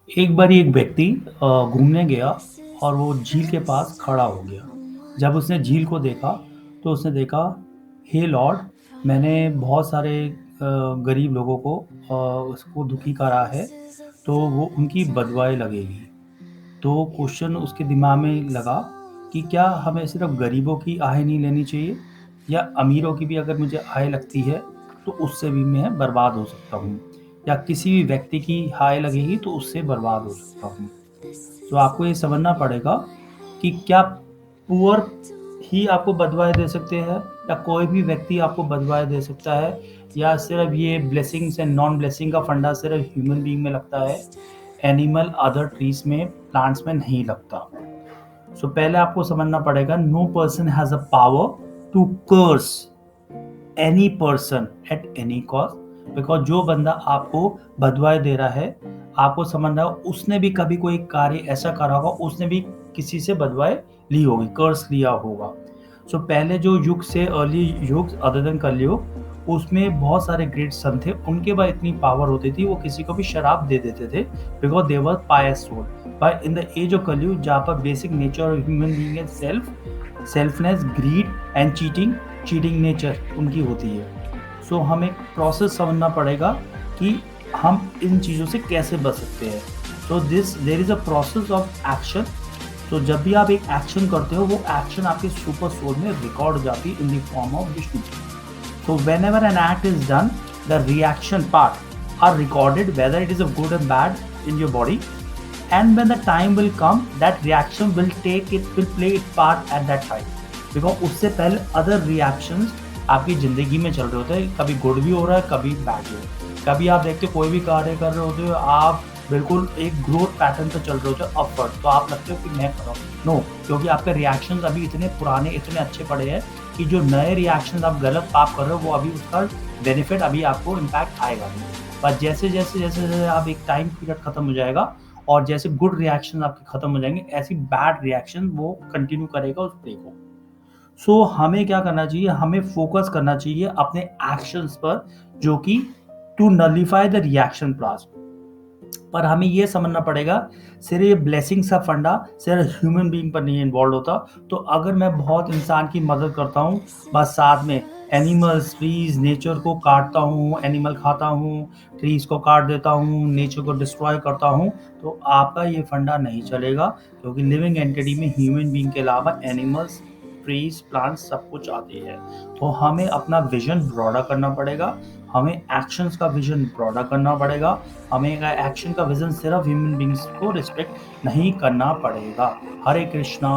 एक बारी एक व्यक्ति घूमने गया और वो झील के पास खड़ा हो गया। जब उसने झील को देखा, तो उसने देखा, हे लॉर्ड, मैंने बहुत सारे गरीब लोगों को उसको दुखी करा है, तो वो उनकी बदवाएँ लगेगी। तो क्वेश्चन उसके दिमाग में लगा कि क्या हमें सिर्फ़ गरीबों की आह नहीं लेनी चाहिए, या अमीरों की भी अगर मुझे आह लगती है, तो उससे भी मैं बर्बाद हो सकता हूँ, या किसी भी व्यक्ति की आह लगेगी तो उससे बर्बाद हो सकता हूँ। तो आपको ये समझना पड़ेगा कि क्या पुअर ही आपको बदवाएँ दे सकते हैं, या कोई भी व्यक्ति आपको बदवाएँ दे सकता है, या सिर्फ़ ये ब्लेसिंग्स एंड नॉन ब्लेसिंग का फंडा सिर्फ़ ह्यूमन बीइंग में लगता है, एनिमल अदर ट्रीज़ में, प्लांट्स में नहीं लगता। सो पहले आपको समझना पड़ेगा, no person has a power to curse any person at any cost, because जो बंदा आपको बदवाएँ दे रहा है, आपको समझना है उसने भी कभी कोई कार्य ऐसा करा होगा, उसने भी किसी से बदवाएँ ली होगी, कर्स लिया होगा। सो पहले जो युग से अर्ली युग अदर देन कलयुग, उसमें बहुत सारे ग्रेट सन थे, उनके पास इतनी पावर होती थी, वो किसी को भी शराब दे देते थे, because they were pious soul. But in the age of Kaliyug, जहाँ पर basic nature of human being is selfness, greed and cheating nature उनकी होती है। सो हमें प्रोसेस समझना पड़ेगा कि हम इन चीज़ों से कैसे बच सकते हैं। So this there is a process of action. तो जब भी आप एक एक्शन करते हो, वो एक्शन आपके सुपर सोल में रिकॉर्ड हो जाती है in the form of Vishnu. So whenever an act is done, the reaction part are recorded, whether it is a good or bad in your body. And when the time will come, that reaction will play its part at that time. Because उससे पहले other reactions आपकी ज़िंदगी में चल रहे होते हैं, कभी गुड भी हो रहा है, कभी बैड भी हो रहा है। कभी आप देखते हो कोई भी कार्य कर रहे होते हो, आप बिल्कुल एक ग्रोथ पैटर्न पे चल रहे होते हो अपवर्ड, तो आप लगते हो कि मैं कर रहा हूँ। नो, क्योंकि आपके रिएक्शंस अभी इतने पुराने, इतने अच्छे पड़े हैं कि जो नए रिएक्शंस आप गलत आप कर रहे हो, वो अभी उसका बेनिफिट अभी आपको इम्पैक्ट आएगा नहीं। पर जैसे आप एक टाइम पीरियड खत्म हो जाएगा, और जैसे गुड रिएक्शन आपके खत्म हो जाएँगे, ऐसी बैड रिएक्शन वो कंटिन्यू करेगा उस प्ले को। सो हमें क्या करना चाहिए? हमें फ़ोकस करना चाहिए अपने एक्शंस पर, जो कि to nullify the reaction past. पर हमें ये समझना पड़ेगा, सिर्फ ये ब्लेसिंग्स का फंडा सिर्फ ह्यूमन बीइंग पर नहीं इन्वॉल्व होता। तो अगर मैं बहुत इंसान की मदद करता हूँ, बस साथ में एनिमल्स, ट्रीज़, नेचर को काटता हूँ, एनिमल खाता हूँ, ट्रीज़ को काट देता हूँ, नेचर को डिस्ट्रॉय करता हूँ, तो आपका ये फंडा नहीं चलेगा, क्योंकि लिविंग एंटिटी में ह्यूमन बीइंग के अलावा एनिमल्स, ट्रीज़, प्लांट्स सब कुछ आते हैं। तो हमें अपना विज़न ब्रॉडर करना पड़ेगा, हमें एक्शंस का विज़न ब्रॉडर करना पड़ेगा, हमें एक्शन का विज़न सिर्फ ह्यूमन बीइंग्स को रिस्ट्रिक्ट नहीं करना पड़ेगा। हरे कृष्णा।